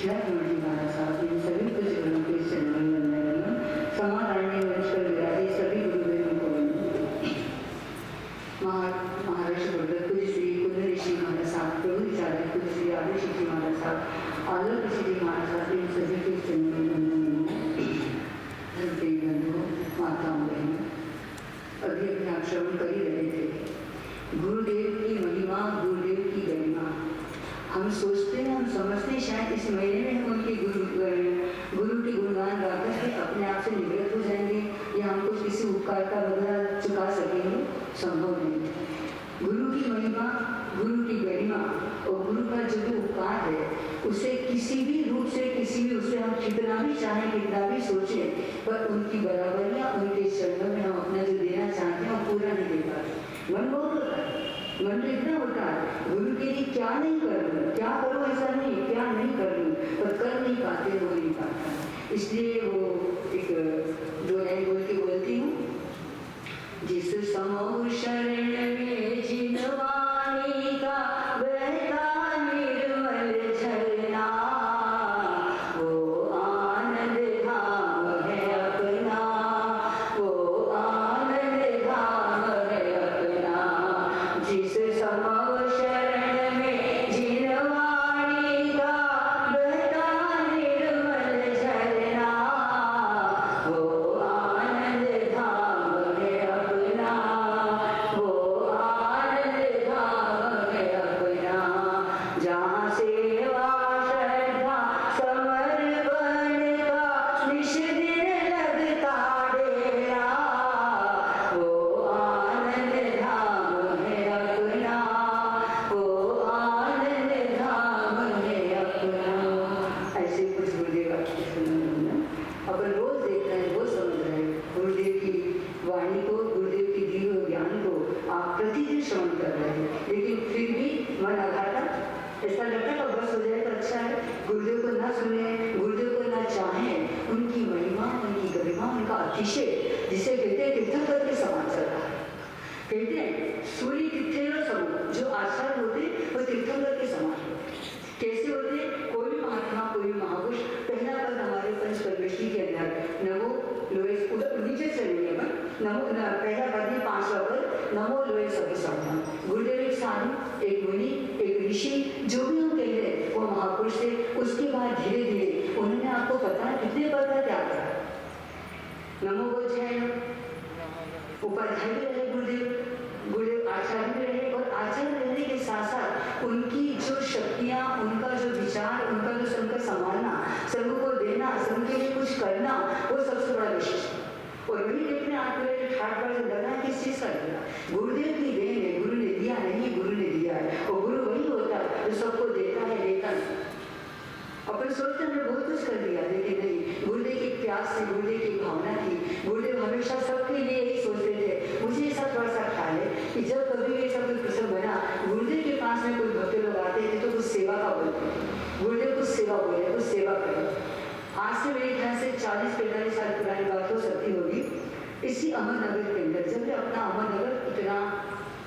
शिखलात्मजी महाराज साहब इन सभी कुछ के चरणों में वंदन समाधान वंश पर विराजे सभी गुरुदेवों को वंदन। महाराज गुरुदेव कुछ श्री कुंद ऋषि महाराज साहब प्रभु विचार्य कुछ श्री आदि ऋषि महाराज साहब आलोक ऋषि महाराज साहब इन सभी के चरणों में वंदन। धर्मप्रिय बंधुओं, माताओं, बहनों, अभी अभी आप श्रवण कर ही रहे थे गुरुदेव की महिमा, गुरुदेव की गरिमा। हम सोचते हैं, हम समझते हैं शायद इस महीने में हम उनके गुरु के गुणगान गाकर के अपने आप से निवृत्त हो जाएंगे या हमको किसी उपकार का बदला चुका सकेंगे, संभव नहीं। गुरु की महिमा, गुरु की गरिमा और गुरु का जो भी उपकार है उसे किसी भी रूप से, किसी भी उससे हम कितना भी चाहें, कितना भी सोचें, पर उनकी बराबरियाँ उनके चरणों में हम अपना जो देना चाहते हैं वो पूरा नहीं दे पाते। मन बहुत होता है, मन तो इतना होता है गुरु के लिए क्या नहीं कर लूँ, क्या करूँ, ऐसा नहीं, क्या नहीं कर लूँ, पर कर नहीं पाते, हो नहीं पाता। इसलिए वो एक दो लाइन बोल के बोलती हूँ, जिस समो शरण में जिनवानी का बहता निर्मल झरना, वो आनंद धाम है अपना, वो आनंद धाम है अपना। जिस समो शरण में जिनवानी का बहता निर्मल झरना, वो आनंद धाम है अपना, वो आनंद धाम है अपना। जहाँ सेवा श्रद्धा समर्पण का निश दिन लगता डेरा, वो आनंद धाम है अपना, वो आनंद धाम है अपना। ऐसे कुछ गुरुदेव का सुना अपन रोज देख रहे हैं, रोज समझ रहे हैं। गुरुदेव की वाणी को, गुरुदेव की दी हुए ज्ञान को आप प्रतिदिन श्रवण कर रहे हैं, लेकिन फिर भी मन अघाता, ऐसा लगता है कि बस हो जाए तो अच्छा है। गुरुदेव को ना सुने, गुरुदेव को ना चाहें, उनकी महिमा, उनकी गरिमा, उनका अतिशय, जिसे कहते हैं तीर्थंकर के समान चल रहा है। कहते हैं सूर्य तीर्थेर समूह, जो आचार्य होते वो तीर्थंकर के समान होते। कैसे होते? कोई भी महात्मा, कोई भी महापुरुष, पहला पद हमारे पंचकर्मेशी के अंदर नमो लोए, नीचे चलेंगे अपन, नमो पहला पद में 5वां पद, नमो लोए सभी साधन। गुरुदेव एक साधु, एक मुनि, एक ऋषि, जो भी हम कह रहे हैं वो महापुरुष थे। उसके बाद धीरे धीरे उन्होंने आपको पता है कितने पद का त्याग करा। नमो बोल जाए, उपाध्याय भी रहे गुरुदेव, गुरुदेव आचार्य भी रहे, और आचार्य रहने के साथ साथ उनकी जो शक्तियाँ, उनका जो विचार, उनका जो सबका संभालना, सबको देना, सबके लिए कुछ करना, वो सबसे बड़ा विशेष। और वही देखने आपके ठाट पर लगा है किस चीज़ का दिया, गुरुदेव की देन है, गुरु ने दिया नहीं, गुरु ने दिया है। और गुरु वही होता है जो सबको देता है, लेता नहीं। अपन सोचते हमने बहुत कुछ कर दिया, लेकिन नहीं, गुरुदेव की प्यास थी, गुरुदेव की भावना थी। गुरुदेव हमेशा सबके लिए यही सोचते थे। मुझे ऐसा थोड़ा सा ख्याल है कि जब कभी भी ऐसा कोई प्रसंग बना, गुरुदेव के पास में कोई भक्त लोग आते थे तो कुछ सेवा का बोलते थे, गुरुदेव कुछ सेवा बोले, कुछ सेवा करें। आज से मेरे ख्याल से 40-45 साल पुरानी बात हो सकती होगी। इसी अहमदनगर के अंदर, जब अपना अहमदनगर इतना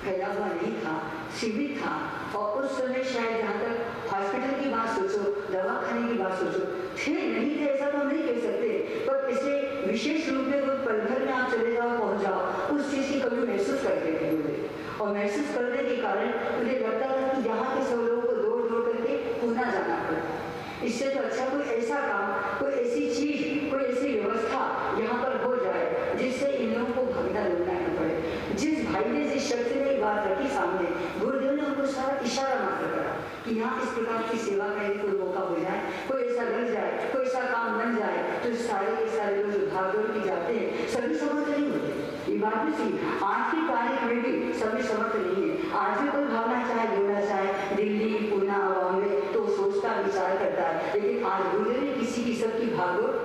फैला हुआ नहीं था, सीमित था, और उस समय शायद जहाँ तक हॉस्पिटल की बात सोचो, दवाखाने की बात सोचो, थे नहीं थे ऐसा तो हम नहीं कह सकते, पर इसे विशेष रूप में कोई पल भर में आप चले जाओ, पहुँच जाओ, उस चीज़ की कभी महसूस करते थे मुझे। और महसूस करने के कारण मुझे लगता था कि यहाँ के सब लोगों को दौड़ दौड़ करके पुनः जाना पड़ता। इससे तो अच्छा कोई ऐसा काम, कोई ऐसी चीज, कोई ऐसी व्यवस्था यहाँ पर हो जाए जिससे इन लोगों को भागना लौटना न पड़े। जिस भाई ने, जिस शख्स ने ये बात रखी सामने, गुरुदेव ने उनको सारा इशारा मात्र करा कि यहाँ इस प्रकार की सेवा का यदि कोई मौका हो जाए, कोई ऐसा लग जाए, कोई ऐसा काम बन जाए, तो सारे के सारे लोग जो भाग दौड़ के जाते हैं सभी समर्थ नहीं होते। ये बात भी थी, आज की तारीख में भी सभी समर्थ नहीं है। आज भी कोई भागना चाहे, बोलना चाहे दिल्ली, पुणे, बॉम्बे, तो सोचता, विचार करता है, लेकिन आज गुरुदेव ने किसी की सबकी भागदौड़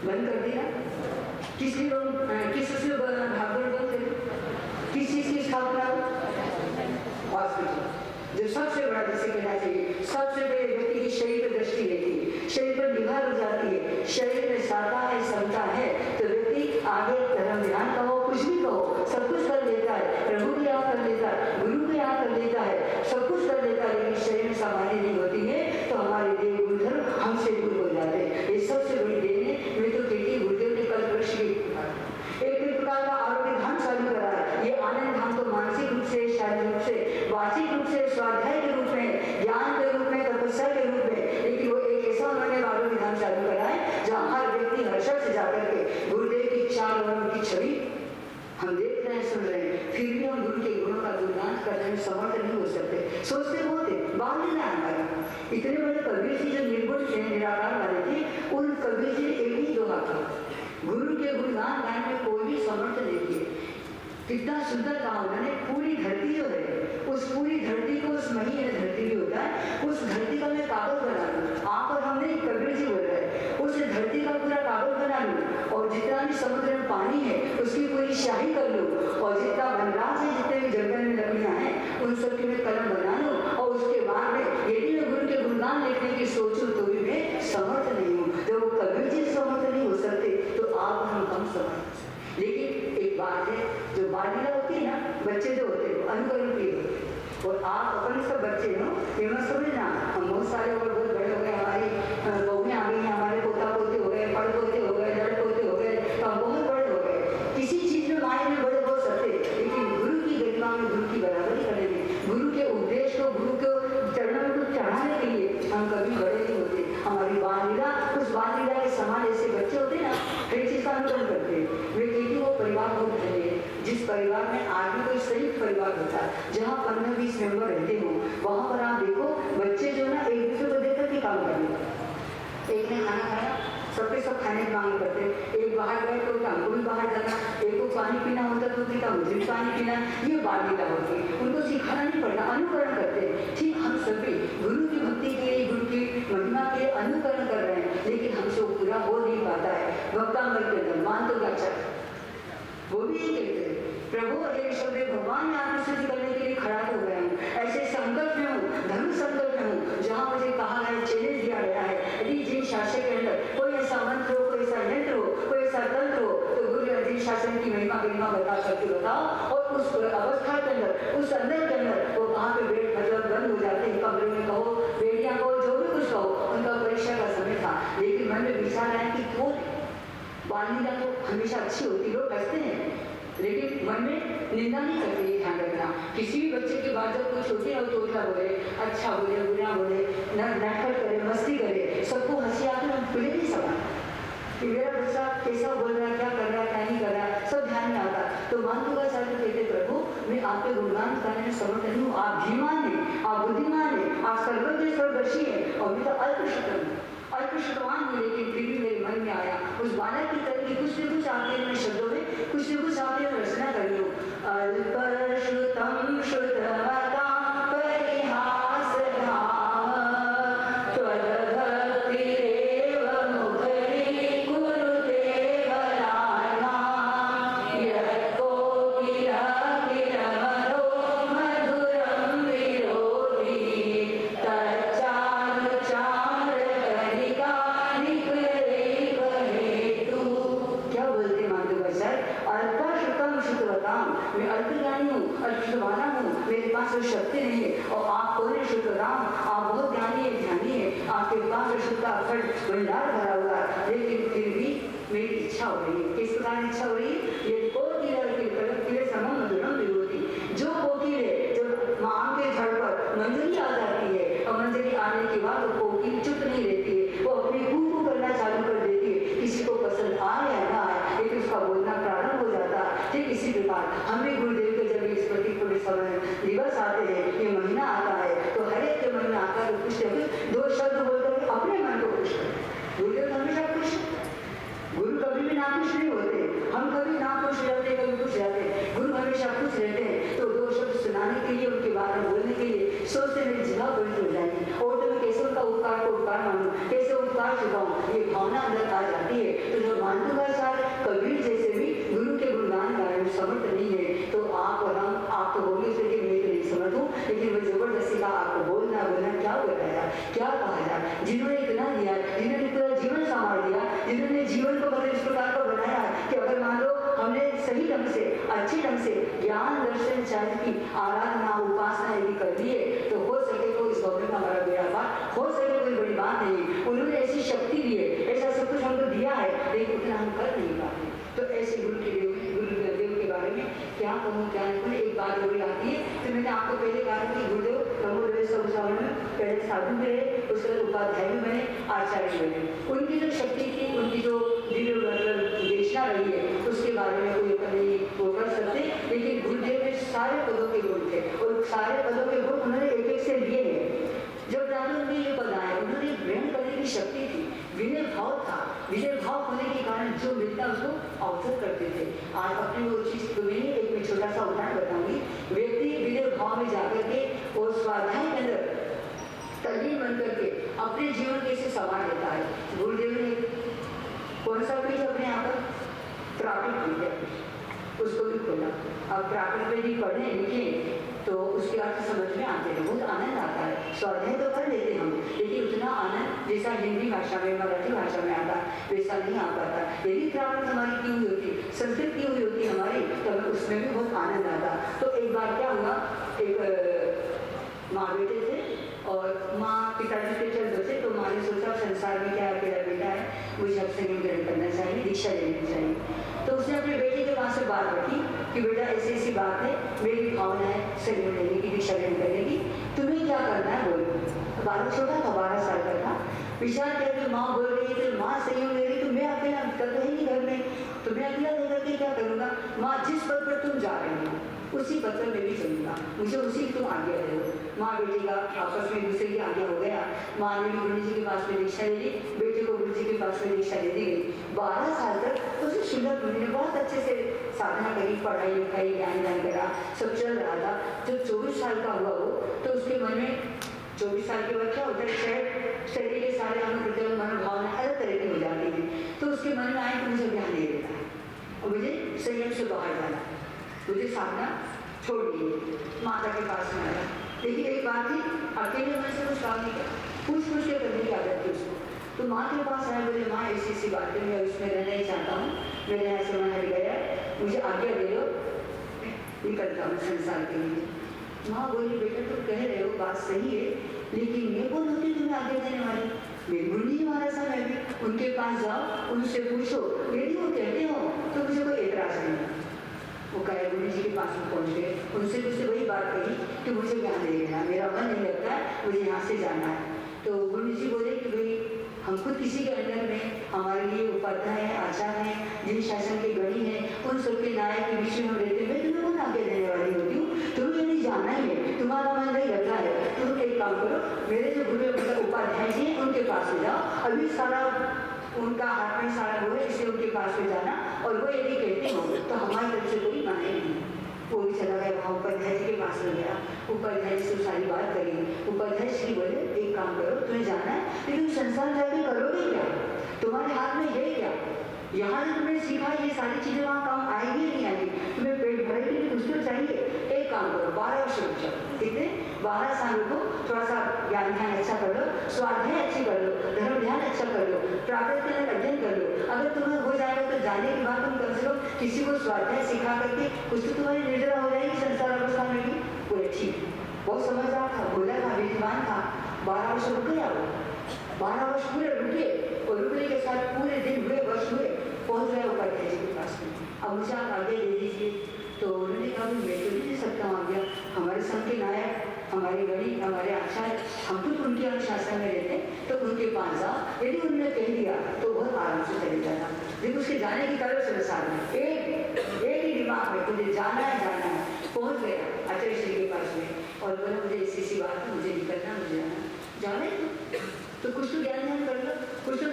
बंद कर दिया। किस से भागदौड़ बंद करी? किस चीज की स्थापना? हॉस्पिटल, जो सबसे बड़ा, जिसे कहना चाहिए सबसे बड़े व्यक्ति की शरीर पर दृष्टि रहती है, शरीर पर निगाह हो जाती है, शरीर में साता है, क्षमता है, तो व्यक्ति आगे धर्म ध्यान कहो, कुछ भी कहो, सब कुछ कर लेता है। प्रभु भी यहाँ कर लेता है, गुरु भी यहाँ कर लेता है, सब कुछ कर लेता है, लेकिन शरीर में सामान्य नहीं होती है। तो हमारे देव गुरुधर हम करने में समर्थ नहीं हो सकते। सोचते बहुत है बाल लीला हमारा। इतने बड़े कबीर जी जो निर्गुण थे, निराकार वाले थे, उन कबीर जी ने एक ही दोहा कहा, गुरु के गुणगान गाने में कोई भी समर्थ नहीं है। कितना सुंदर कहा उन्होंने, पूरी धरती जो है, उस पूरी धरती को, उस महीने धरती भी होता है, उस धरती का मैं कागज बना लूँ। आप और हमने कबीर जी बोल रहे, उस धरती का पूरा कागज बना लूँ और जितना भी समुद्र में पानी है उसकी पूरी स्याही कर लूँ और जितना वनराज है, जितने भी जंगल में लकड़ियाँ हैं, उन सब की मैं कलम बना लूँ और उसके बाद में यदि मैं गुरु के गुणगान लिखने की सोचूं तो भी मैं समर्थ नहीं हूँ। जब वो कबीर जी समर्थ नहीं हो सकते तो आप हम कम समर्थ। लेकिन एक बात है, जो बालिका होती है ना, बच्चे जो होते हैं अनुकरण प्रिय होते हैं और आप अपने सब बच्चे हो, ये मत समझना हम बहुत सारे और बहुत बड़े हो गए, हमारी बहुएं आ गई हैं, हमारे पोता पोते हो गए, पड़ पोते हो गए, लड़ पोते हो गए, तो हम बहुत बड़े हो गए। किसी चीज में मायने में बड़े हो सकते, लेकिन गुरु की गरिमा में गुरु की बराबरी करेंगे, गुरु के उपदेश को, गुरु के चरणों में कुछ चढ़ाने के लिए हम कभी बड़े नहीं होते। हमारी बाल लीला, उस बाल लीला के समान ऐसे बच्चे होते ना, कई चीज का अनुकरण करते हैं। वे क्योंकि वो परिवार बहुत बड़े हैं, जिस परिवार में आज भी कोई संयुक्त परिवार होता है, जहाँ 15-20 मेंबर रहते हो, वहाँ पर आप देखो बच्चे जो ना एक दूसरे को देख करके काम करते। एक ने खाना खाया, सबके सब खाने की मांग करते, एक बाहर गए तो हमको भी बाहर जाना, एक को पानी पीना होता तो उसका मुझे भी पानी पीना। ये बाल लीला होती है, उनको सिखाना नहीं पड़ता, अनुकरण करते। ठीक हम सभी गुरु की भक्ति के लिए, गुरु की महिमा के अनुकरण कर रहे हैं, लेकिन हमसे वो पूरा हो नहीं पाता है। भक्तांगल के अंदर मान तो क्या चाहिए, वो भी ये कहते हैं प्रभु अरे शब्द भगवान ने आपको सिद्ध करने के लिए खड़ा हो गया हूँ, ऐसे संकल्प में हूँ, धर्म संकल्प में हूँ, जहाँ मुझे कहा है, चैलेंज दिया गया है, यदि जिन शासक के अंदर कोई ऐसा मंत्र हो, कोई ऐसा यंत्र हो, कोई ऐसा तंत्र हो, तो गुरु जिन शासन की महिमा गरिमा बता करके बताओ। और उस अवस्था के अंदर, उस अंदर के अंदर वो कहाँ पे बेड मतलब बंद हो जाते हैं, कमरे में कहो, बेटियां कहो, जो भी कुछ कहो, उनका परीक्षा का समय था। लेकिन मन में विचार आया कि क्यों बाल लीला तो हमेशा अच्छी होती, लोग हंसते हैं, लेकिन मन में निंदा नहीं करते। ये ध्यान रखना, किसी भी बच्चे के बाद जब कोई छोटे हो तो क्या बोले, अच्छा बोले, बुरा बोले, नाटक करे, मस्ती करे, सबको हंसी आकर हम खुले नहीं सवाल कि मेरा बच्चा कैसा बोल रहा है, क्या कर रहा है, क्या नहीं कर रहा है, सब ध्यान में आता। तो मानदुगा साहब कहते प्रभु मैं आपके गुणगान करने में समर्थ नहीं हूँ, आप धीमान है, आप बुद्धिमान है, आप सर्वज्ञ सर्वदर्शी है और मैं तो अल्पशतम अल्पशतवान हूँ। लेकिन फिर भी मेरे मन में आया उस बालक की तरह की कुछ न कुछ आपके मेरे शब्दों में कुछ न कुछ आपके रचना कर लो। अल्पश्रुतम श्रुतवता परिहास धाम त्वद्भक्तिरेव मुखरी कुरुते बलाना यत्कोकिला किरमरो मधुरम विरोधी तच्चारुचार कनिका निकरे कहेतु। क्या बोलते माधव सर, अल्पश्रुतम श्रुतवताम, मैं अल्पज्ञानी हूँ, अल्पशुभाना हूँ, मेरे पास वो शक्ति नहीं है। और आप कौन है श्रुतराम, आप बहुत ज्ञानी है, ध्यानी है, आपके पास श्रुत का अखंड भंडार भरा हुआ है। लेकिन फिर भी मेरी इच्छा हो रही है। किस प्रकार इच्छा हो रही है, ये कोकिले समम मधुरम विरोधी, जो कोकिले जो आम के झड़ पर मंजरी आ जाती है और मंजरी आने के बाद वो कोकिल चुप नहीं रहती है, वो अपनी कू करना चालू कर देती है, किसी को पसंद आए या ना आए लेकिन उसका बोलना प्रारंभ हो जाता है। ठीक इसी प्रकार हमें गुरुदेव के जब इस प्रतिकूल समय दिवस आते हैं, ये महीना आता है, तो हर एक के मन में आता है कुछ न कुछ दो शब्द बोलकर अपने मन को खुश करें। गुरुदेव हमेशा खुश, गुरु कभी भी नाखुश नहीं होते, हम कभी नाखुश रहते, कभी खुश रहते, गुरु हमेशा खुश रहते हैं। तो दो शब्द सुनाने के लिए, उनके बारे में बोलने के लिए सोचते मेरी जीवा बड़ी हो जाएगी और तो मैं कैसे उनका उपकार को उपकार मानूं, कैसे उपकार चुकाऊं, ये भावना अंदर आ जाती है। तो जो मानदुगा साहब कबीर जैसे भी गुरु के गुणगान गाने में समर्थ नहीं है, तो आप और हम, आप तो बोलिए कि मैं तो नहीं समर्थ हूँ, लेकिन वो जबरदस्ती का आपको बोलना क्या बताया, क्या कहा जाए, जिन्होंने इतना दिया, जिन्होंने पूरा जीवन संभाल दिया, जिन्होंने जीवन को मतलब इस प्रकार का बनाया कि अगर मान लो हमने सही ढंग से, अच्छे ढंग से ज्ञान दर्शन चैत की आराधना उपासना यदि कर लिए, तो हो सके तो इस भवन का हमारा बेड़ा पार हो सके, कोई बड़ी बात नहीं। उन्होंने ऐसी शक्ति दी है, ऐसा सब कुछ हमको दिया है, लेकिन उतना हम कर नहीं पाते। तो ऐसे गुरु देव के बारे में क्या कहूँ, क्या नहीं। एक बात जरूरी आती है, तो मैंने आपको पहले कहा कि गुरुदेव 1651 में पहले साधु भी रहे, उसके बाद उपाध्याय भी बने, आचार्य भी बने। उनकी जो शक्ति थी, उनकी जो दिव्य मतलब देशना रही है, उसके बारे में कोई कभी वो कर सकते, लेकिन गुरुदेव में सारे पदों के गुण थे और सारे पदों के गुण उन्होंने एक एक से लिए हैं। जब जाने उनके ये पद आए, उन्होंने ग्रहण करने की शक्ति थी, विनय भाव था, विनय भाव होने के कारण जो मिलता उसको अवसर करते थे। आज अपनी वो चीज तुम्हें एक में छोटा सा उदाहरण बताऊंगी। व्यक्ति विनय भाव में जाकर के और स्वाध्याय के अंदर तल्लीन बन करके अपने जीवन कैसे संवार लेता है। गुरुदेव ने कौन सा पेज अपने यहाँ पर प्राकृत पेज, उसको भी खोला। अब प्राकृत पे भी पढ़े लिखे तो उसके अर्थ समझ में आते हैं, बहुत आनंद आता है। स्वाध्याय तो कर लेते हम, लेकिन उतना आनंद जैसा हिंदी भाषा में, मराठी भाषा में आता वैसा नहीं आ पाता। यदि प्राकृत हमारी की हुई होती, संस्कृत की हुई होती हमारी, तो हमें उसमें भी बहुत आनंद आता। तो एक बार क्या हुआ, एक माँ बेटे थे और माँ पिताजी के चल बचे, तो माँ ने सोचा संसार में क्या मेरा बेटा है, मुझे अब संयम ग्रहण करना चाहिए, दीक्षा लेनी चाहिए। तो उसने अपने बेटे के पास से बात रखी कि बेटा ऐसी ऐसी बात है, मेरी भावना है संयम लेने की, दीक्षा ग्रहण करने की, तुम्हें क्या करना है बोलो। 12 छोटा था, 12 साल का था। विचार करके माँ बोल रही है, माँ संयम ले रही, तो मैं अकेला कर रहेगी घर में, तो मैं अकेला रह करके क्या करूँगा। माँ जिस पद पर तुम जा रही हो उसी पद पर मैं भी चलूँगा, मुझे उसी तुम आज्ञा दे दो। माँ बेटे का आपस में दूसरे की आज्ञा हो गया। माँ ने गुरु जी के पास में दीक्षा ले ली, बेटे को गुरु जी के पास में दीक्षा दे दी गई। 12 साल तक उसे सुंदर गुरु ने बहुत अच्छे से साधना करी, पढ़ाई लिखाई ज्ञान दान करा, सब चल रहा था। जब 24 साल का हुआ वो, तो उसके मन में 24 साल के बाद क्या होता है, शरीर के सारे अंग प्रत्यंग मनोभावना अलग तरह की हो जाती है। तो उसके मन में आए कि मुझे ज्ञान नहीं देता है और मुझे संयम से बाहर जाना है, मुझे साधना छोड़ दी। माता के पास में आया, लेकिन एक बात थी, अकेले मन से कुछ काम नहीं किया, पूछ के करने की आदत थी उसको। तो माँ के पास आया, बोले माँ ऐसी ऐसी बात है, मैं उसमें रहना ही चाहता हूँ, मेरे यहाँ से मन हट गया, मुझे आज्ञा दे दो, निकलता हूँ संसार के लिए। माँ बोली बेटा तुम कह रहे हो बात सही है, लेकिन मैं कौन होती तुम्हें आज्ञा देने वाली। मेरी गुरु जी महाराज साहब है, भी उनके पास जाओ, उनसे पूछो, यदि वो कहते हो तो मुझे कोई एतराज नहीं। वो कहे गुरु जी के पास में पहुँच गए, उनसे उससे वही बात कही कि मुझे ज्ञान दे देना, मेरा मन नहीं लगता है, मुझे यहाँ से जाना है। तो गुरु जी बोले कि भाई हम खुद किसी के अंडर में, हमारे लिए उपाध्याय है, आचार्य है, जिन शासन के गणी है, उन सबके नायक के बीच में हम रहते हैं, तुम्हें कौन आज्ञा देने वाली होती हूँ, तुम्हें यदि जाना ही है, तुम्हारा मन नहीं लगता है, तुम एक काम करो, मेरे जो गुरु मतलब उपाध्याय जी हैं उनके पास में जाओ, अभी सारा उनका हाथ में सारा वो है, इसलिए उनके पास में जाना, और वो यदि कहते हो तो हमारी तरफ से कोई मना ही नहीं। वो भी चला गया वहाँ उपाध्याय जी के पास में गया, उपाध्याय से सारी बात करी। उपाध्याय श्री बोले एक काम करो, तुम्हें जाना है, लेकिन संसार जाके करोगे क्या, तुम्हारे हाथ में है क्या, यहाँ जो तुमने सीखा ये सारी चीजें वहाँ काम आएगी नहीं आएगी, तुम्हें पेट भरे के लिए कुछ तो चाहिए। एक काम करो, 12 वर्ष रुक जाओ, कितने 12 साल को थोड़ा सा ज्ञान ध्यान अच्छा कर लो, स्वाध्याय अच्छी कर लो, धर्म ध्यान अच्छा कर लो, प्राकृत के अंदर अध्ययन कर लो। अगर तुम्हें हो जाएगा तो जाने के बाद तुम कम से कम किसी को स्वाध्याय सिखा करके कुछ तो तुम्हारी निर्जरा हो जाएगी संसार अवस्था में भी। बोले ठीक, बहुत समझदार था, बोला था, विद्वान था। 12 वर्ष रुक गया वो, 12 वर्ष पूरे रुके, और रुकने के साथ पूरे दिन हुए, वर्ष हुए, पहुंच गया उपाध्याय जी के पास में। अब मुझे आप आगे दे दीजिए। तो उन्होंने कहा मैं तो नहीं दे सकता हूँ आज्ञा, हमारे संघ के नायक, हमारे गणी, हमारे आचार्य, हम खुद उनके अनुशासन में रहते, तो उनके पास जाओ। यदि उन्होंने कह दिया तो बहुत आराम से चले जाना, लेकिन उसके जाने की करो संसार में, एक ही दिमाग में तुझे जाना है। पहुंच गया आचार्य श्री के पास में और बोला मुझे ऐसी बात है, मुझे निकलना, मुझे जाने तो कुछ तो ज्ञान ध्यान कर लो, कुछ तो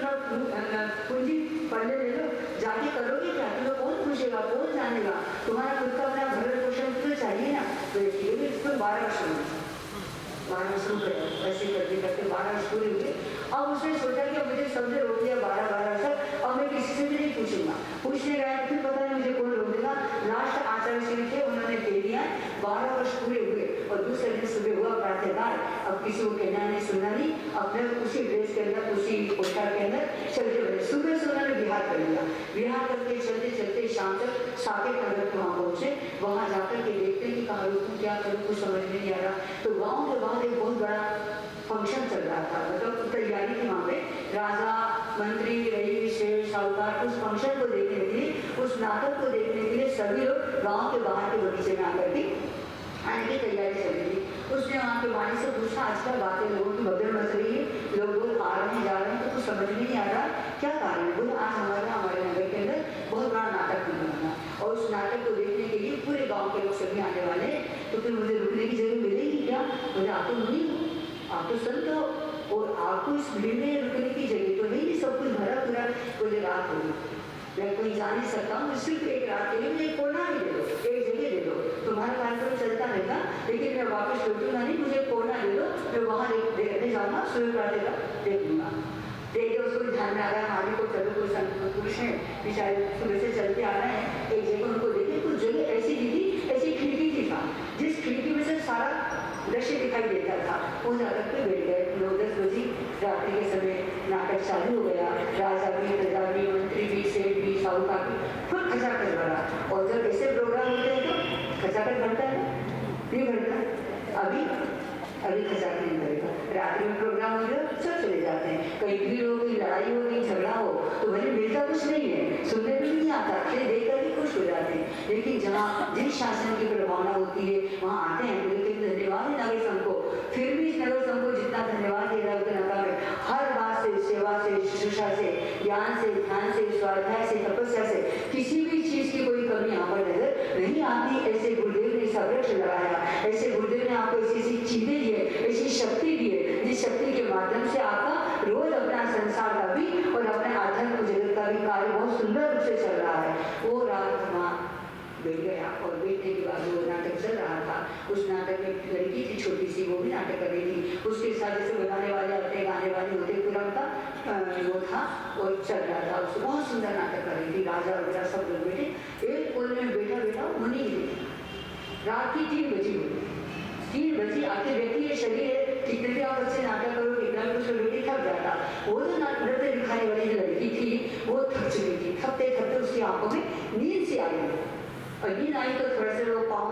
पूंजी पढ़ने ले लो, जाके करोगे क्या, तुम्हें कौन पूछेगा, कौन जानेगा, तुम्हारा खुद का अपना भरण पोषण तो चाहिए ना। तो ये इसको 12 वर्ष शुरू करें, ऐसे करते करते 12 वर्ष पूरे हुए। अब उसने सोचा कि मुझे सबसे रोक दिया 12 वर्ष तक, अब मैं किसी से भी नहीं पूछूंगा। पूछने गया फिर पता नहीं मुझे कौन रोक देगा। लास्ट आचार्य श्री थे, उन्होंने कह दिया 12 वर्ष पूरे हुए और दूसरे दिन सुबह हुआ प्रातःकाल। अब किसी को कहना नहीं सुनना नहीं, अपने उसी ड्रेस के अंदर, उसी पोशाक के अंदर चलते बने। सुबह से उन्होंने बिहार कर लिया, बिहार करके चलते चलते शाम तक साकेत नगर के वहाँ पहुंचे। वहाँ जाकर के देखते हैं कि कहाँ रुकूं, क्या करूँ, कुछ समझ में नहीं आ रहा। तो गाँव के बाद एक बहुत बड़ा फंक्शन चल रहा था, मतलब तैयारी थी वहाँ पे, राजा, मंत्री, रईस, शेर, साहूकार उस फंक्शन को देखने के लिए, उस नाटक को देखने के लिए सभी लोग गांव के बाहर के बगीचे में आकर के आने की तैयारी चल रही थी। उसने वहाँ के वाणी से पूछा, आजकल बातें लोगों की बदल मच रही है, लोग बहुत आ रहे हैं जा रहे हैं, तो कुछ समझ में नहीं आ रहा क्या कारण है। बोले आज हमारे नगर के अंदर बहुत बड़ा नाटक होने वाला और उस नाटक को देखने के लिए पूरे गाँव के लोग सभी आने वाले हैं, तो फिर मुझे रुकने की जगह मिलेगी क्या। बोले आप तो मुनि हो, आप तो संत हो और आपको इस भीड़ में रुकने की जगह तो नहीं, सब कुछ भरा पूरा। बोले रात होगी, मैं कोई जा नहीं सकता हूँ, सिर्फ एक रात के लिए मुझे एक कोना ही दे दो, एक जगह दे दो, तुम्हारा कार्यक्रम चलता रहेगा लेकिन मैं वापस लौटूंगा नहीं, मुझे कोना दे दो, मैं वहाँ देखने जाऊँगा, सूर्य प्रातः देख लूँगा। देखिए उसको ध्यान में आ रहा है, हमारे को चलो कोई संत पुरुष है बेचारे सुबह से चलते आ रहे हैं, एक जगह उनको देखे कुछ जगह ऐसी दिखी, ऐसी खिड़की थी था जिस खिड़की में से सारा दृश्य दिखाई देता था। वो जाकर के बैठ गए। 9-10 बजे रात्रि के समय नाटक चालू हो गया। राजा भी, प्रजा भी, मंत्री भी, सेठ भी, साहूकार भी, फुल खचाखच भरा। और जब ऐसे प्रोग्राम होते हैं तो खचाखच भरता है, नहीं भरता। अभी खचाखच नहीं भरेगा। रात्रि में प्रोग्राम हो गया, सब चले जाते हैं, कहीं भीड़ हो गई, लड़ाई हो गई, झगड़ा हो तो भले मिलता कुछ नहीं है, सुनने में नहीं आता, फिर देख कर भी खुश हो जाते हैं। लेकिन जहाँ जिस शासन की प्रभावना होती है वहाँ आते हैं, लेकिन धन्यवाद है नगर संघ को। फिर भी इस नगर संघ को जितना धन्यवाद दे रहा है उतना कम है। हर बात से, सेवा से, शुश्रूषा से, ज्ञान से, ध्यान से, स्वाध्याय से, तपस्या से किसी भी चीज की कोई कमी यहाँ पर नजर नहीं आती। ऐसे गुरुदेव ने सब वृक्ष लगाया, ऐसे गुरुदेव ने आपको ऐसी ऐसी चीजें दी है, ऐसी शक्ति दी है जिस शक्ति के माध्यम से आपका रोज अपना संसार का भी और अपने आध्यात्मिक जगत का भी कार्य बहुत सुंदर रूप से चल रहा है। वो रात वहाँ बैठ गया और बैठने के बाद वो नाटक चल रहा था। उस नाटक में एक लड़की थी छोटी सी, वो भी नाटक कर रही थी। उसके साथ जैसे बनाने वाले होते, गाने वाले होते, पूरा उनका वो था और चल रहा था। उसको बहुत सुंदर नाटक कर रही थी। राजा वगैरह सब लोग बैठे, एक कोने में बैठा बैठा मुनि रात की 3 बजी हुई। 3 बजे आके व्यक्ति ये शरीर है, कितने भी आप बच्चे नाटक करो, कितना भी उसको व्यक्ति थक जाता। वो जो नृत्य दिखाने वाली जो लड़की थी वो थक चुकी थी। थकते थकते उसकी आंखों में नींद से आई और नींद आई तो थोड़ा से लोग पाँव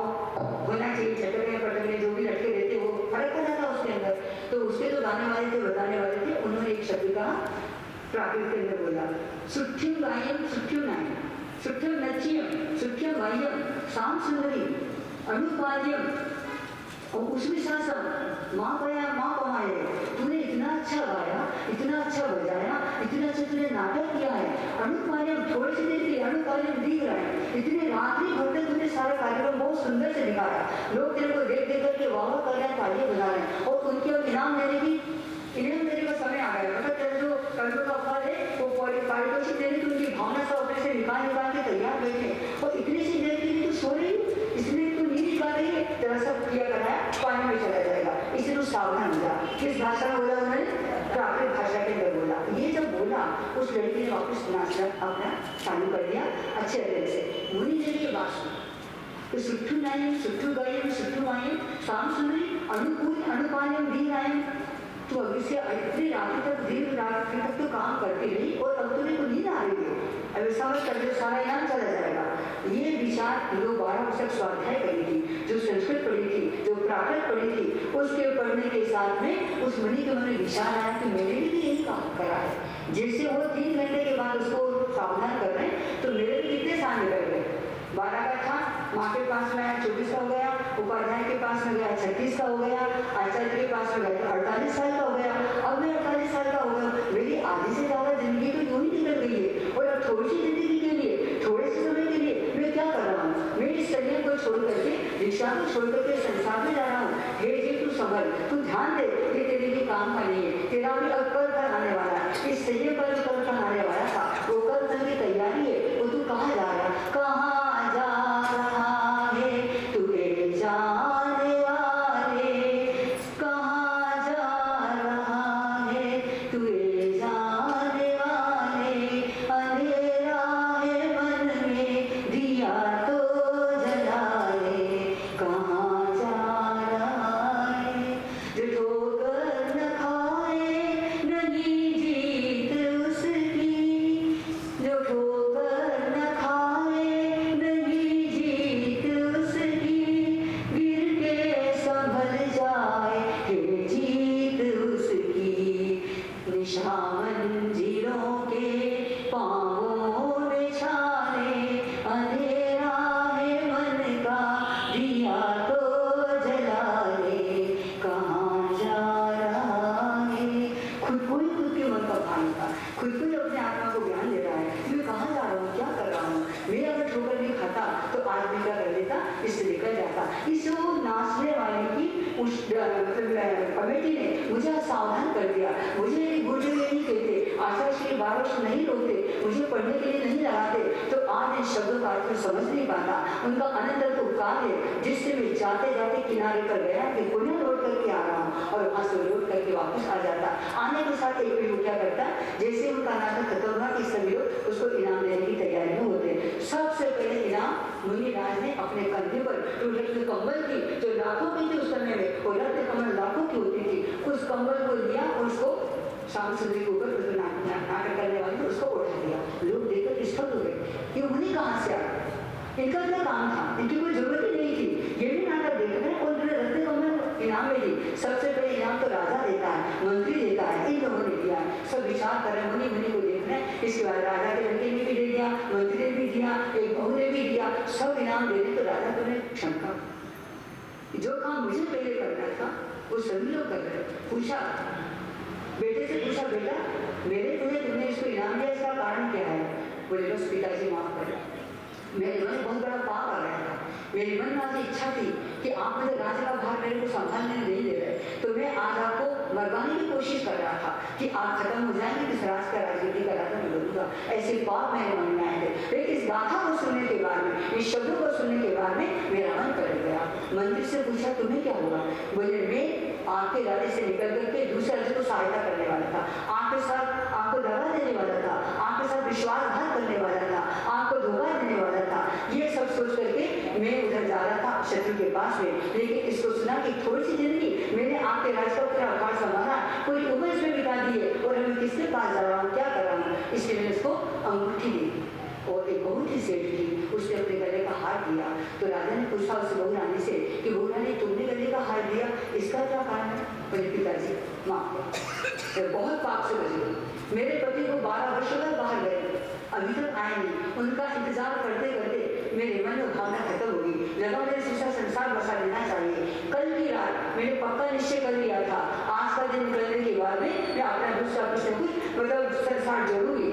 होना चाहिए, चटकने पटकने जो भी लटके रहते वो फर्क आ जाता उसके अंदर। तो उसके जो गाने वाले थे, बताने वाले थे, उन्होंने एक शब्द कहा, प्राकृत के अंदर बोला, सुठ्यम गायम सुठ्यम नायम, सुठ्यम नच्यम, सुठ्यम वायम, शाम सुंदरी अनुपाद्यम। और उसमें साथ माँ गया माँ कमाए, तूने इतना अच्छा गाया, इतना अच्छा बजाया, इतना अच्छा तूने नाटक किया है। अनुपाद्यम थोड़ी सी देर की अनुपाद्यम दिख रहा है, इतने रात्रि भर तक तूने सारा कार्यक्रम बहुत सुंदर से दिखाया। लोग तेरे को देख देख करके वाह कर रहे हैं, तालियां बजा रहे हैं और उनके इनाम देने का समय आ गया। मतलब तेरे जो कर्म का फल है वो पारितोषिक देने की उनकी भावना सब अपने से निकाल के तैयार बैठे और इतनी सी देर के लिए तो सो रही, इसलिए तू नींद निकाल रही है, तेरा सब क्रिया कराया पानी में चला जाएगा, इसलिए तू सावधान हो जा। किस भाषा में बोला उन्होंने? प्राकृत भाषा के अंदर बोला। ये जब बोला उस लड़की ने वापस नाचना अपना चालू कर दिया अच्छे तरह से। मुनि ने ये बात सुनी, सुट्ठू नायम, सुट्ठू गायम, सुट्ठू वायम, शाम सुंदरी अनुकूल अनुपालम दी रायम। तो अभी से इतनी रात्रि तक, देर रात्रि तक तो काम करती रही और अब तुझे तो नींद आ रही है, अब ऐसा मत कर दे सारा इनाम चला जाएगा। ये विचार जो 12 वर्ष तक स्वाध्याय करी थी, जो संस्कृत पढ़ी थी, जो प्राकृत पढ़ी थी, उसके पढ़ने के साथ में उस मुनि के मन में विचार आया कि मैंने भी यही काम करा है। जैसे वो 3 घंटे के बाद उसको सावधान कर रहे हैं तो मेरे भी कितने साल निकल गए। 12 का था, माँ के पास में आया 24 का हो गया, उपाध्याय के पास में गया 36 का हो गया, आचार्य के पास में गया 48 साल का हो गया। अब मैं 48 साल का हो गया, मेरी आधी से ज्यादा जिंदगी तो यूं ही निकल गई है और अब थोड़ी सी जिंदगी के लिए, थोड़े से समय के लिए मैं क्या कर रहा हूँ? मैं इस शरीर को छोड़ करके, रिक्शा को छोड़ करके संसार में जा रहा हूँ। हे जी तू संभल, तू ध्यान दे, ये तेरे लिए काम का नहीं है, तेरा भी अब कल पर आने वाला है। इस शरीर पर जो कल पर आने वाला था वो कल तक की तैयारी है। वो तू कहाँ जा रहा है? कहाँ जा रहा है तुझे जाने वाले, कहाँ जा रहा है तुझे जाने वाले। अंधेरा है मन में दिया तो जला ले, कहाँ जा रहा है। जो ठोकर न खाए नहीं जीत उसकी, जो ठोकर न खाए नहीं जीत उसकी, गिर के संभल जाए है जीत उसकी। निशा मंजिलों के पाँवों में छाने, अंधेरा है मन का दिया तो जला ले, कोई खुद के मन का भान था, खुद को ही अपने आत्मा को ज्ञान दे रहा है, मैं कहाँ जा रहा हूँ, क्या कर रहा हूँ। मैं अगर ठोकर नहीं खाता तो आदमी क्या कर लेता, इससे निकल जाता। इस वो नाचने वाले की उस कमेटी ने मुझे सावधान कर दिया। मुझे गुरु नहीं कहते, आशा श्री बारश नहीं रोकते, मुझे पढ़ने के लिए नहीं लगाते, तो आज इन शब्दों का अर्थ समझ नहीं पाता। उनका अनंत उपकार है जिससे मैं जाते जाते किनारे पर गया कि पुनः लौट करके आ रहा हूँ और वहां से लौट करके वापस आ जाता। आने के साथ एक भी क्या करता, जैसे उनका नाटक खत्म हुआ कि सभी लोग उसको इनाम देने की तैयारी में होते। सबसे पहले इनाम मुनिराज ने अपने कंधे पर जो रत्न कम्बल थी, जो लाखों की थी उस समय में, वो रत्न कमल लाखों की होती थी, उस कम्बल को लिया और उसको शाम सुंदरी के ऊपर नाटक करने वाले उसको उठा दिया। लोग देखकर स्तब्ध हो गए कि मुनि कहाँ से आ, इनका क्या काम था, इनकी कोई जरूरत ही नहीं थी, ये भी नाटक देख रहे हैं और रत्न कमल इनाम में दी। सबसे पहले इनाम तो राजा देता है, मंत्री देता है, इन लोगों ने दिया है। सब विचार कर रहे हैं, मुनि मुनि को देख रहे हैं। इसके बाद राजा के लड़के ने भी दे दिया, मंत्री ने भी दिया, एक बहू ने भी दिया, सब इनाम दे रहे। तो राजा को ने शंका, जो काम मुझे पहले करना था वो सभी लोग कर रहे। पूछा बेटे से, पूछा बेटा मेरे तुमने इसको इनाम दिया, इसका कारण क्या है। बोले बस पिताजी माफ कर, मेरे मन में बहुत बड़ा पाप आ गया था, मेरे मन में आज इच्छा थी कि आप मुझे राज्य का भार मेरे को संभालने नहीं दे रहे, तो मैं आज आपको मरवाने की कोशिश कर रहा था कि आप खत्म हो जाएंगे, किस राज का राजनीति का राजा मैं बनूंगा। ऐसे पाप मेरे मन में आए थे। लेकिन इस गाथा को सुनने के बाद में, इस शब्दों को सुनने के बाद में मेरा मन पलट गया। मंदिर से पूछा तुम्हें क्या हुआ। बोले मैं आपके राज्य से निकल करके दूसरे राज्य को सहायता करने वाला था, आपके साथ आपको दगा देने वाला था, आपके साथ विश्वासघात करने वाला था, आपको धोखा देने वाला था। ये सब सोच करके मैं उधर जा रहा था शत्रु के पास में। लेकिन इसको सुना कि थोड़ी सी जिंदगी मैंने आपके राज्य का पूरा आकार संभाला, कोई उम्र में बिता दी है और अभी किसके पास जा रहा हूँ, क्या कर रहा हूँ। इसलिए मैंने उसको अंगूठी दी और एक बहुत ही सेठ थी, उसने अपने गले का हार दिया। तो राजा ने पूछा उस बहू रानी से कि बहू रानी तुमने गले का हार दिया, इसका क्या कारण है। मेरे पिताजी माफ कर, बहुत पाप से बचे। मेरे पति को 12 वर्ष तक बाहर गए, अभी तक आए नहीं। उनका इंतजार करते करते मेरे मन में भावना खत्म हो गई, लगा मेरे दूसरा संसार बसा लेना चाहिए। कल की रात मैंने पक्का निश्चय कर लिया था, आज का दिन निकलने के बाद में मैं अपना दूसरा कुछ न कुछ मतलब संसार जोड़ूंगी।